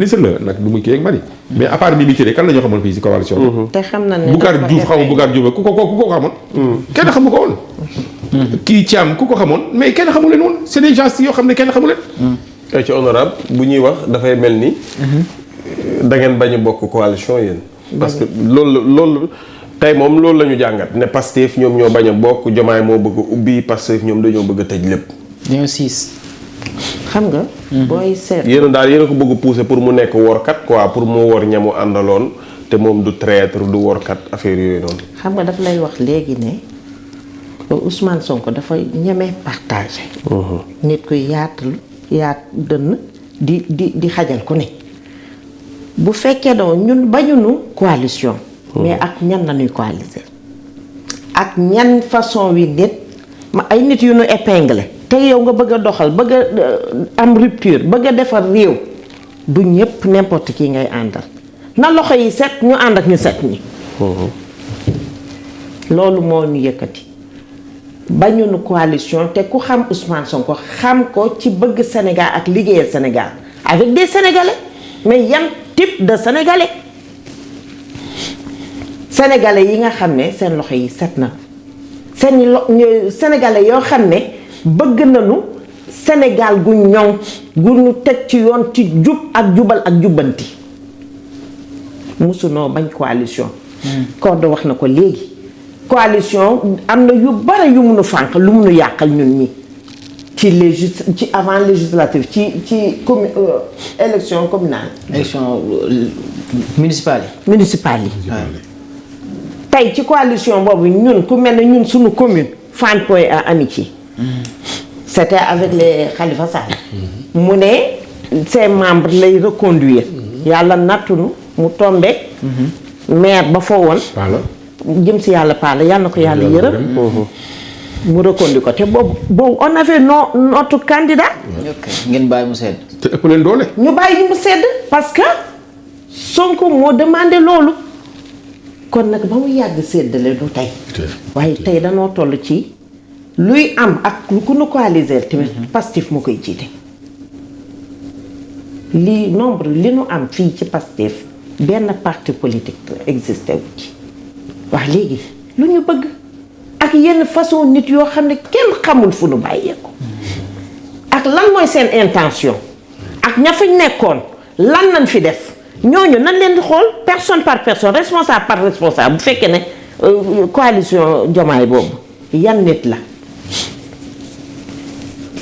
ministre la nag du mu kii ak Mali. mais à part Mimi Touré kan la ñoo xamoon fii si coalition bi. te xam na ne Boucar Diouf xaw ma Boucar Diouf ku ko xamoon. kenn xamu ko woon. kii Thiam ku ko xamoon mais kenn xamu leen woon c'est des gens yoo xam ne kenn xamu leen. ay ci honorable bu ñuy wax dafay mel ni. da ngeen bañ a bokk coalition yéen. parce que loolu tey moom loolu la ñu jàngat ne Pastef ñoom ñoo bañ a bokk Diomaye moo bëgg a ubbi Pastef ñoom dañoo bëgg a tëj lépp. ñoo siis. xam nga. booy seet. yéen daal yéen a ko bëgg a pousser pour mu nekk workat quoi pour mu wor ñamu àndaloon te moom du traître du workat affaire yooyu noonu. xam nga daf lay wax léegi ne Ousmane Sonko dafa ñeme partagé. nit ku yaat dënn di xajal ku ne. bu fekkee doon ñun bañunu coalition. mais ak ñan la ñuy coaliser. ak ñan façon wi nit ma ay nit yu nu épinglé. te yow nga bëgg a doxal bëgg a am rupture bëgg a defar réew du ñëpp n'importe qui ngay àndal na loxo yi set ñu ànd ak ñu set ñi. loolu moo ñu yëkkati bañunu coalition te ku xam Ousmane Sonko xam ko ci bëgg Sénégal ak liggéeyal Sénégal avec des Sénégalais mais yan type de Sénégalais Sénégalais yi nga xam ne seen loxo yi set na Sénégalais yoo xam ne bëgg nañu Sénégal gu ñoŋ gu ñu teg ci yoon ci jub ak jubal ak jubbanti musunoo bañ coalition. Codé wax na ko léegi coalition am na yu bare yu munu fànq lu munu yàqal ñun ñi ci avant législative ci élection communale. élection municipale yi. tey ci coalition boobu ñun ku mel ne ñun suñu commune Fann Point E Amitié. c'était avec les Khalifa Sall. mu ne ses membres lay reconduire. yàlla nattunu mu tombe maire ba fa woon. jëm si yàlla paala yàlla na ko yàlla yërëm. mu reconduire ko te boobu on avait notre candidat. ngeen bàyyi mu sedd. te ëpp leen doole. ñu bàyyi mu sedd parce que Sonko moo demandé loolu. kon nag ba mu yàgg séddale du tey. waaye tey danoo toll ci. luy am ak ku nu coaliser tamit Pastef moo koy jiite li nu am fii ci Pastef benn parti politique existé wu ci wax léegi lu ñu bëgg ak yenn façon nit yoo xam ne kenn xamul fu nu bàyyeeko ak lan mooy seen intention ak ña fi nekkoon lan nañ fi def ñooñu nan leen di xool personne par personne responsable par responsable bu fekkee ne coalition Diomaye boobu yan nit la.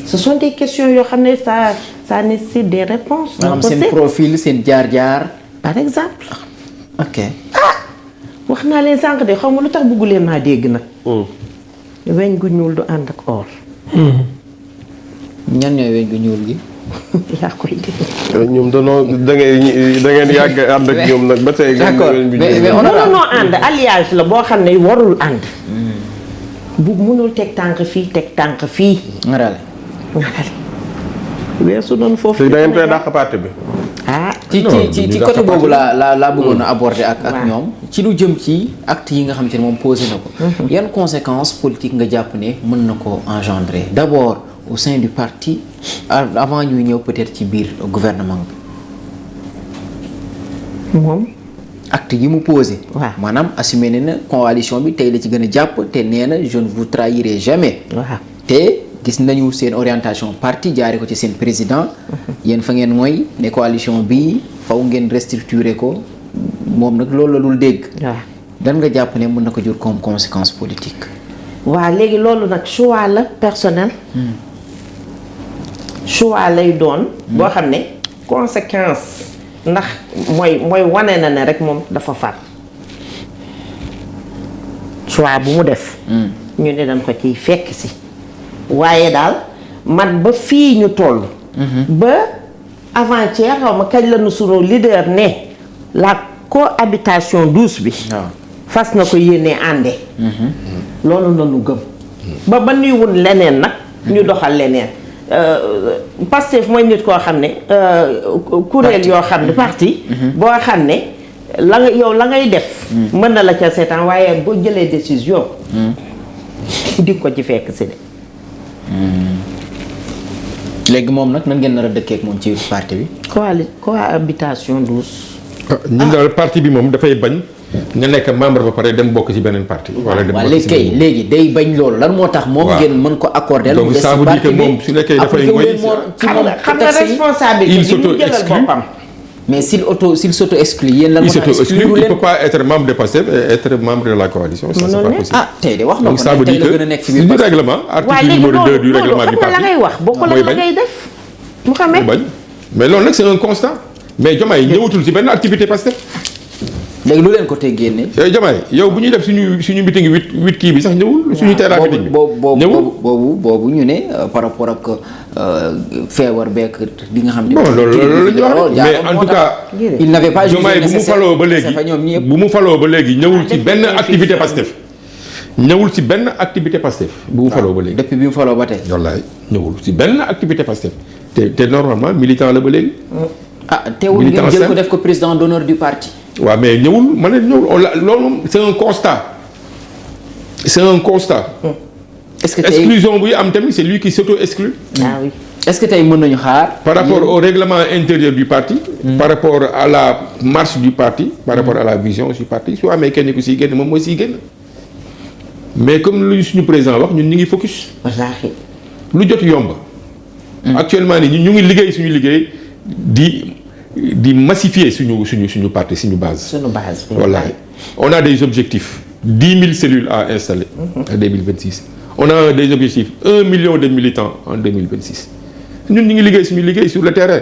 Ce sont des questions yoo xam ne ça nécessite des réponses. maanaam seen profil seen jaar-jaar. par exemple. ok. wax naa leen sànq de xaw ma lu tax bëggu leen maa dégg nag. weñ gu ñuul du ànd ak or. ñan ñooy weñ gu ñuul gi. yaa koy dégg. ñoom da ngeen yàgg ànd ak ñoom nag ba tey. d'accord mais on a ànd alliage la boo xam ne warul ànd. bu mënul teg tànk fii teg tànk fii. ngarale. weesu noonu foofu. te da ngeen koy dàq parti bi. ci côté boobu laa bëggoon a aborder ak ñoom. ci lu jëm ci acte yi nga xam te ne moom posé na ko. yan conséquences politiques nga jàpp ne mën na ko engendrer d'abord au sein du parti avant ñuy ñëw peut-être ci biir gouvernement bi. moom. acte yi mu posé. waaw maanaam assumé ne na coalition bi tey la ci gën a jàpp te nee na je ne vous trahirai jamais. waaw te gis nañu seen orientation parti jaare ko ci seen président. yéen fa ngeen mooy ne coalition bi faw ngeen restructurer ko moom nag loolu la dul dégg. waaw dan nga jàpp ne mën na ko jur comme conséquence politique. waaw léegi loolu nag choix la personnel. choix lay doon. boo xam ne conséquence. ndax mooy wane na ne rek moom dafa far choix bu mu def. ñu ne dañ ko ciy fekk si. waaye daal man ba fii ñu toll. ba avant-hier xaw ma kañ la nu sunu leader ne la cohabitation douce bi. fas na ko yéenee àndee. loolu na nu gëm. ba nuy wun leneen nag. ñu doxal leneen. Pastef mooy nit koo xam ne kuréel yoo xam ne parti boo xam ne la ngay def mën na la ca seetaan waaye boo jëlee décision di ko ci fekk si de léegi moom nag nan ngeen nar a dëkkee ak moom ci parti bi. cohabitation douce. ñun daal parti bi moom dafay bañ nga nekk membre ba pare dem bokk ci beneen parti. wala dem bokk ci beneen léegi day bañ loolu lan moo tax. moom ngeen mën ko accorder. donc ça veut dire que moom su nekkee dafay mooy xam nga responsabilité bi mu jëlal boppam. mais s'il s'auto-exclut yéen lan moo tax exclure il peut pas être membre de Pastef et être membre de la coalition. ça c'est pas possible. ah tey de wax na donc ça ko veut tey dire la gën a nekk ci biir que Pastef. règlement article numéro 2 du règlement du parti la ngay wax bokkul ak la ngay def. mu xamee bañ mais loolu nag c'est un constat mais Diomaye ñëwatul ci benn activité Pastef. léegi lu leen ko tey génne. Diomaye yow bu ñuy def suñu meeting huit kii bi sax ñëwul. suñu terrain meeting bi ñëwul boobu ñu ne par rapport ak feebar beek li nga xam ne. bon loolu la ñu wax mais en tout cas. il n'avait pas jugé Diomaye nécessaire bu mu faloo ba léegi ñëwul ci benn activité Pastef. ñëwul ci benn activité Pastef bu mu faloo ba léegi. depuis bi mu faloo ba tey. wallaay ñëwul ci benn activité Pastef te normalement militant la ba léegi. ah teewul ngeen jël ko def ko président d'honneur du parti. waaw mais ñëwul ma ne ñëwul loolu moom c'est un constat. c'est un constat. est-ce que tey exclusion buy am tamit c'est lui qui s'auto-exclut. ah oui. est-ce que tey mën nañu xaar. par rapport au règlement intérieur du parti. par rapport à la marche du parti. par rapport à la vision du parti su amee kenn ku siy génn moom mooy siy génn. mais comme lu suñu président wax ñun ñu ngi focus. wallaahi. lu jot yomb. actuellement nii ñu ngi liggéey suñu liggéey di massifier suñu parti suñu base. suñu base. Wallahi. On a des objectifs 10 000 cellules à installer en 2026. On a des objectifs 1 million de militants en 2026. ñun ñu ngi liggéey suñu liggéey sur le terrain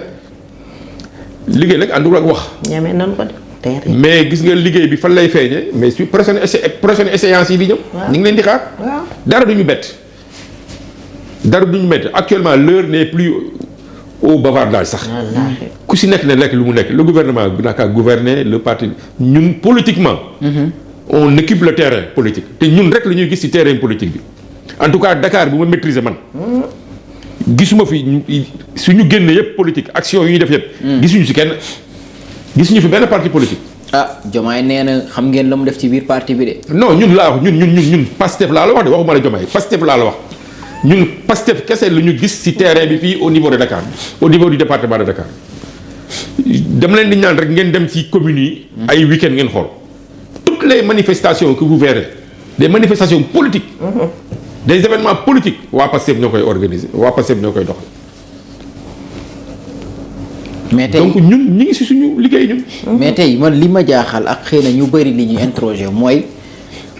liggéey nag àndul ak wax. ñeme nañu ko de terrain. mais gis nga liggéey bi fan lay feeñee mais su prochaine échéance yi di ñëw. ñu ngi leen di xaar. waaw dara duñu bett. dara duñu bett actuellement l'heure n'est plus au bavardage sax. wallaahi. ku si nekk ne lekk lu mu nekk le gouvernement bi naka gouverner le parti ñun politiquement. on occupe le terrain politique te ñun rek la ñuy gis ci terrain politique bi en tout cas Dakar bu ma maîtriser man. gisuma fi suñu génne yëpp politique action yi ñuy def yëpp. gisuñu ci kenn gisuñu fi benn parti politique. ah Diomaye nee na xam ngeen la mu def ci biir parti bi de. non ñun laa wax ñun Pastef laa la wax de waxuma la Diomaye Pastef laa la wax ñun Pastef kese la ñu gis ci terrain bi fii au niveau de Dakar au niveau du département de Dakar dama leen di ñaan rek ngeen dem ci communes yi. ay week-end ngeen xool. toutes les manifestations que vous verrez des manifestations politiques. des événements politiques waa Pastef ñoo koy organiser waa Pastef ñoo koy doxal. mais tey donc ñun ñu ngi ci suñu liggéey ñun. mais tey man li ma jaaxal ak xëy na ñu bëri li ñu interroger mooy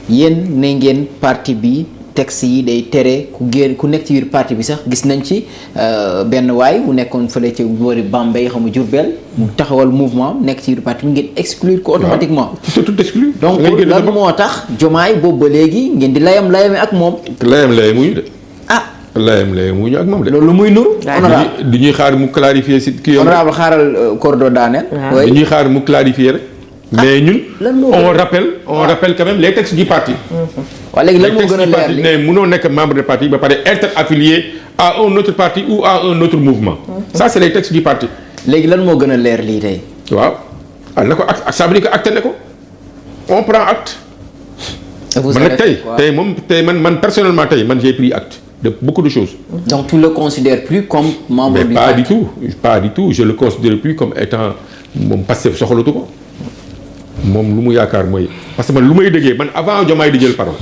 yéen ne ngeen parti bi texte yi day tere ku nekk ci biir parti bi sax gis nañ ci benn waay bu nekkoon fële ci boori Bambey xam nga Diourbel mu taxawal mouvement nekk ci biir parti bi ngeen exclure ko automatiquement. tout exclu. donc lan moo tax Diomaye boobu ba léegi ngeen di layame ak moom. layam-layamuñu de. ah layam-layamuñu ak moom de. loolu muy nuru. honorable du ñuy xaar mu clarifier si kii. honorable xaaral cordo daaneel. du ñuy xaar mu clarifier rek. mais ñun on rappelle quand même les textes du parti. waaw léegi lan moo gën a leer li ne mënoo nekk membre de parti ba pare être affilié à un autre parti ou à un autre mouvement. ça c'est les textes du parti. léegi lan moo gën a leer lii tey. waaw na ko acte ça veut dire que acte ne ko on prend acte. man nag tey man personnellement tey man j'ai pris acte de beaucoup de choses. donc tu le considères plus comme membre du parti. mais pas du tout je le considère plus comme étant moom Pastef soxlatu ko. moom lu mu yaakaar mooy parce que man lu may déggee man avant Diomaye di jël parole.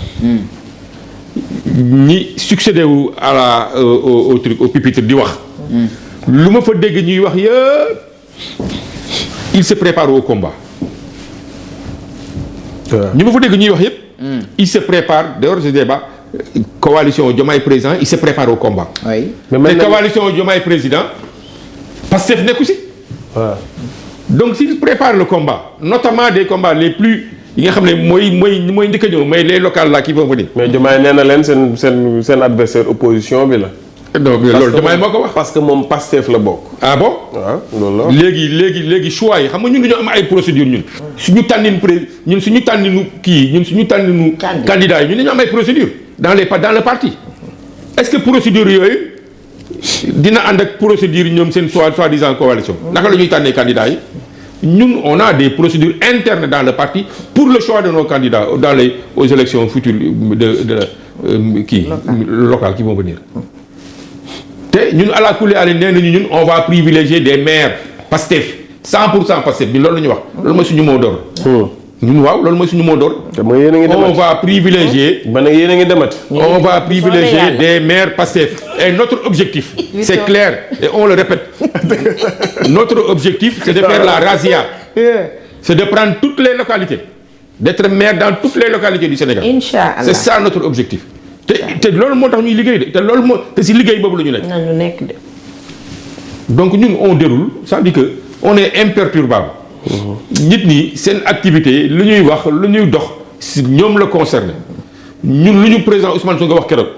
ñi succédé wu à la au truc au pupitre di wax. lu ma fa dégg ñuy wax yëpp il se prépare au combat. ñu ma fa dégg ñuy wax yëpp. il se prépare dehors du débat coalition Diomaye président il se prépare au combat. oui mais coalition Diomaye président Pastef nekku si. waaw. donc s'il prépare le combat notamment des combats les plus yi nga xam ne mooy njëkk a ñëw mais les locales là qui vont venir. mais Diomaye nee na leen seen adversaire opposition bi la. donc loolu Diomaye moo ko wax. parce que moom Pastef la bokk. ah bon. waaw loolu la. léegi choix yi xam nga ñun dañoo am ay procédures ñun. suñu tànnin candidats yi ñun dañoo am ay procédures dans le parti. est-ce que procédures yooyu dina ànd ak procédure ñoom seen soi-disant coalition. naka la ñuy tànnee candidats yi. ñun on a des procédures internes dans le parti pour le choix de nos candidats aux élections futures de locales qui vont venir. te ñun à la kulli ali nee nañu ñun on va privilégier des maires Pastef 100% Pastef bi loolu la ñu wax. loolu mooy suñu mot d'ordre. ñun waaw loolu mooy suñu mot d'ordre. te mooy yéen a ngi demati on va privilégier. ba nag yéen a ngi demati. on va privilégier des maires Pastef. Et notre objectif, c'est clair et on le répète. Notre objectif, c'est de faire la razzia. C'est de prendre toutes les localités. D'être maire dans toutes les localités du Sénégal. Inch'Allah. C'est ça notre objectif. te loolu moo tax ñuy liggéey de te loolu moo te si liggéey boobu la ñu nekk. nañu nekk de. donc ñun on déroule ça veut dire que on est imperturbable. nit ñi seen activité lu ñuy wax lu ñuy dox si ñoom la concerné ñun lu ñu président Ousmane Sonko wax keroog.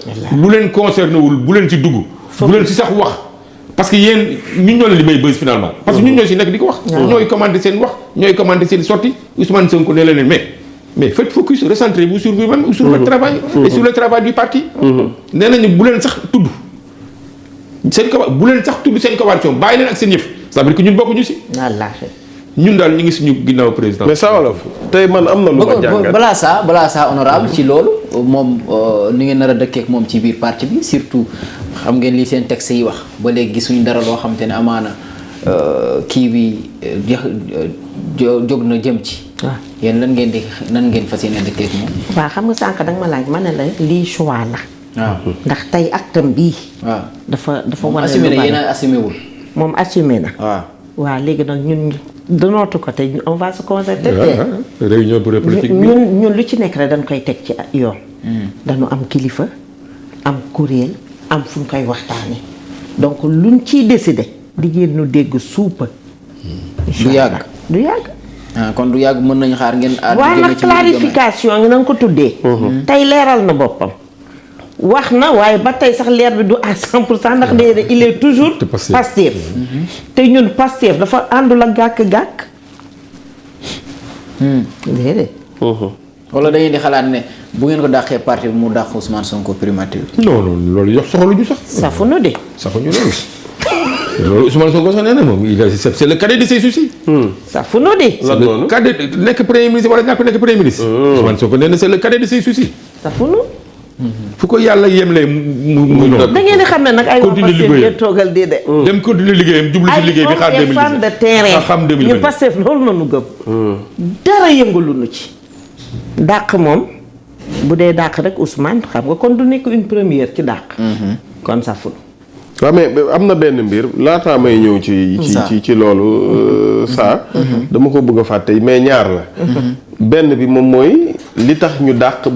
lu leen concerné wul bu leen ci dugg. bu leen ci sax wax parce que yéen ñun ñoo leen di may buzz finalement. parce que ñun ñoo si nekk di ko wax. ñooy commandé seen wax ñooy commandé seen sortie Ousmane Sonko ne leen mais faites focus recentrez-vous sur vous-même ou sur votre travail. et sur le travail du parti. nee nañu bu leen sax tudd seen bu leen sax tudd seen coalition bàyyi leen ak seen yëf ça veut dire que ñun bokkuñu si. wallaahi. ñun daal ñu ngi suñu ginnaaw président. mais Sa Wolof tey man am na lu ma jàngat. balaa saa honorable ci loolu moom ni ngeen nar a dëkkee ak moom ci biir parti bi surtout xam ngeen li seen texte yi wax ba léegi gisuñu dara loo xam te ne amaana kii bi jóg na jëm ci. waaw yéen nan ngeen fas yéene dëkkee ak moom. waaw xam nga sànq danga ma laaj ma ne la lii choix la. waaw ndax tey actam bii. waaw dafa wane assumé lu na bari. yéen a assumé wul. moom assumé na. waaw waaw léegi nag ñun de notre côté on va se concerter. réunion bureau politique bi. ñun lu ci nekk rek dañ koy teg ci yoon. dañu am kilifa am kuréel am fu ñu koy waxtaanee donc luñ ciy décider di ngeen ñu dégg suupa. du yàgg du yàgg. kon du yàgg mën nañu xaar ngeen. waaw nag clarification ngi na nga ko tuddee. tey leeral na boppam. wax na waaye ba tey sax leer bi du à 100% ndax nee na il est toujours Pastef. te ñun Pastef dafa àndul ak gàkk-gàkk. déedéet. wala da ngeen di xalaat ne bu ngeen ko dàqee parti bi mu dàq Ousmane Sonko primature. non loolu yox soxaluñu sax. safu na de. saxuñu loolu. loolu Ousmane Sonko sax nee na moom c'est le cadet de ses soucis. safu na de. c'est le cadet nekk premier ministre wala ñàkk nekk premier ministre. Ousmane Sonko nee na c'est le cadet de ses soucis. safu na. fu ko yàlla yemlee mu noonu. da ngeen di xam ne nag ay waa continuer Pastef liggéeyam ngeen toogal di de. dem continuer liggéeyam jublu ci liggéey bi xaar 2019 ay fan de terrain. xam 2020 ñun Pastef loolu na nu gëm. dara yëngalu nu ci. dàq moom bu dee dàq rek Ousmane xam nga kon du nekk une première ci dàq. kon saful. waaw mais am na benn mbir laataa may ñëw ci loolu saa dama ko bëgg a fàtte mais ñaar la benn bi moom mooy li tax ñu dàq